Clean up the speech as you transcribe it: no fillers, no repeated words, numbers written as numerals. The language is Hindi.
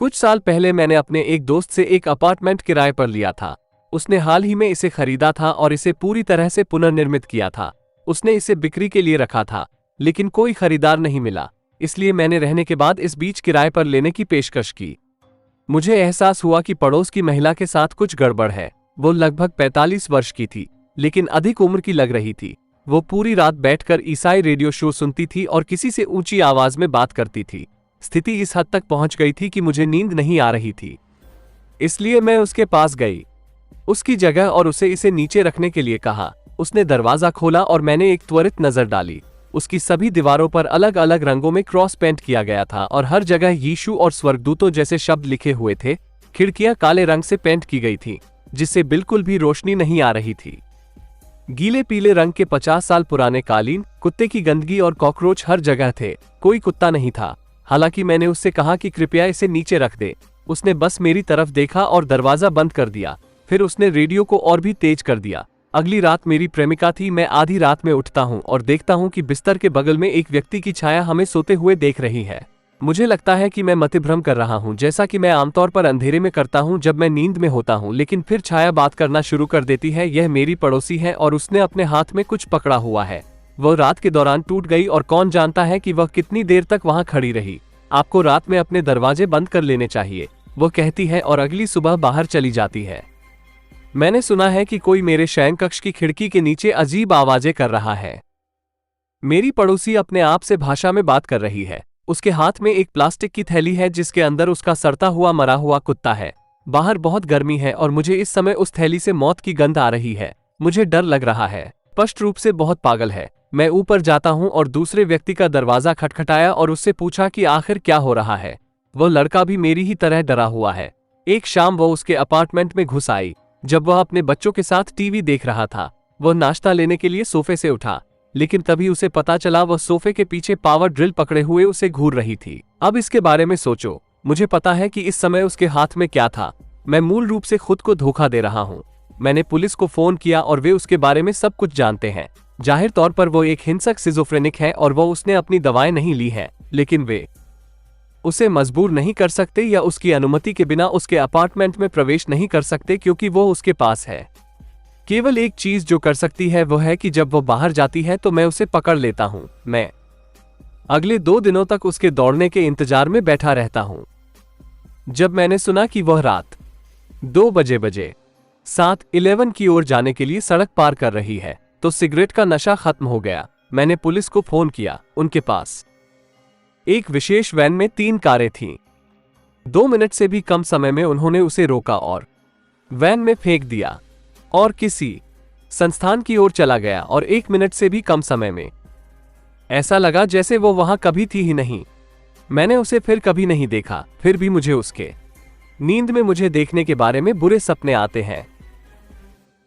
कुछ साल पहले मैंने अपने एक दोस्त से एक अपार्टमेंट किराए पर लिया था। उसने हाल ही में इसे खरीदा था और इसे पूरी तरह से पुनर्निर्मित किया था। उसने इसे बिक्री के लिए रखा था, लेकिन कोई खरीदार नहीं मिला। इसलिए मैंने रहने के बाद इस बीच किराए पर लेने की पेशकश की। मुझे एहसास हुआ कि पड़ोस की महिला के साथ कुछ गड़बड़ है। वो लगभग 45 वर्ष की थी, लेकिन अधिक उम्र की लग रही थी। वो पूरी रात बैठकर ईसाई रेडियो शो सुनती थी और किसी से ऊंची आवाज में बात करती थी। स्थिति इस हद तक पहुंच गई थी कि मुझे नींद नहीं आ रही थी। इसलिए मैं उसके पास गई, उसकी जगह, और उसे इसे नीचे रखने के लिए कहा। उसने दरवाजा खोला और मैंने एक त्वरित नजर डाली। उसकी सभी दीवारों पर अलग अलग रंगों में क्रॉस पेंट किया गया था और हर जगह यीशु और स्वर्गदूतों जैसे शब्द लिखे हुए थे। खिड़कियां काले रंग से पेंट की गई थी, जिससे बिल्कुल भी रोशनी नहीं आ रही थी। गीले पीले रंग के 50 साल पुराने कालीन, कुत्ते की गंदगी और कॉकरोच हर जगह थे। कोई कुत्ता नहीं था। हालांकि मैंने उससे कहा कि कृपया इसे नीचे रख दे। उसने बस मेरी तरफ देखा और दरवाजा बंद कर दिया। फिर उसने रेडियो को और भी तेज कर दिया। अगली रात मेरी प्रेमिका थी। मैं आधी रात में उठता हूँ और देखता हूँ कि बिस्तर के बगल में एक व्यक्ति की छाया हमें सोते हुए देख रही है। मुझे लगता है कि मैं मतिभ्रम कर रहा हूँ, जैसा कि मैं आमतौर पर अंधेरे में करता हूँ जब मैं नींद में होता हूँ। लेकिन फिर छाया बात करना शुरू कर देती है। यह मेरी पड़ोसी है और उसने अपने हाथ में कुछ पकड़ा हुआ है। वह रात के दौरान टूट गई और कौन जानता है कि वह कितनी देर तक वहां खड़ी रही। आपको रात में अपने दरवाजे बंद कर लेने चाहिए, वो कहती है और अगली सुबह बाहर चली जाती है। मैंने सुना है कि कोई मेरे शयन कक्ष की खिड़की के नीचे अजीब आवाजें कर रहा है। मेरी पड़ोसी अपने आप से भाषा में बात कर रही है। उसके हाथ में एक प्लास्टिक की थैली है जिसके अंदर उसका सड़ता हुआ मरा हुआ कुत्ता है। बाहर बहुत गर्मी है और मुझे इस समय उस थैली से मौत की गंध आ रही है। मुझे डर लग रहा है। स्पष्ट रूप से बहुत पागल है। मैं ऊपर जाता हूं और दूसरे व्यक्ति का दरवाजा खटखटाया और उससे पूछा कि आखिर क्या हो रहा है। वह लड़का भी मेरी ही तरह डरा हुआ है। एक शाम वह उसके अपार्टमेंट में घुस आई जब वह अपने बच्चों के साथ टीवी देख रहा था। वह नाश्ता लेने के लिए सोफे से उठा, लेकिन तभी उसे पता चला वह सोफे के पीछे पावर ड्रिल पकड़े हुए उसे घूर रही थी। अब इसके बारे में सोचो। मुझे पता है कि इस समय उसके हाथ में क्या था। मैं मूल रूप से खुद को धोखा दे रहा हूँ। मैंने पुलिस को फोन किया और वे उसके बारे में सब कुछ जानते हैं। जाहिर तौर पर वो एक हिंसक सिजोफ्रेनिक है और वो उसने अपनी दवाएं नहीं ली है, लेकिन वे उसे मजबूर नहीं कर सकते या उसकी अनुमति के बिना उसके अपार्टमेंट में प्रवेश नहीं कर सकते क्योंकि वो उसके पास है। केवल एक चीज जो कर सकती है वो है कि जब वो बाहर जाती है तो मैं उसे पकड़ लेता हूं। मैं अगले 2 दिनों तक उसके दौड़ने के इंतजार में बैठा रहता हूं। जब मैंने सुना कि वह रात 2 बजे 7-11 की ओर जाने के लिए सड़क पार कर रही है, तो सिगरेट का नशा खत्म हो गया। मैंने पुलिस को फोन किया। उनके पास एक विशेष वैन में 3 कारें थीं। 2 मिनट से भी कम समय में उन्होंने उसे रोका और वैन में फेंक दिया और किसी संस्थान की ओर चला गया। और 1 मिनट से भी कम समय में ऐसा लगा जैसे वो वहां कभी थी ही नहीं। मैंने उसे फिर कभी नहीं देखा। फिर भी मुझे उसके नींद में मुझे देखने के बारे में बुरे सपने आते हैं।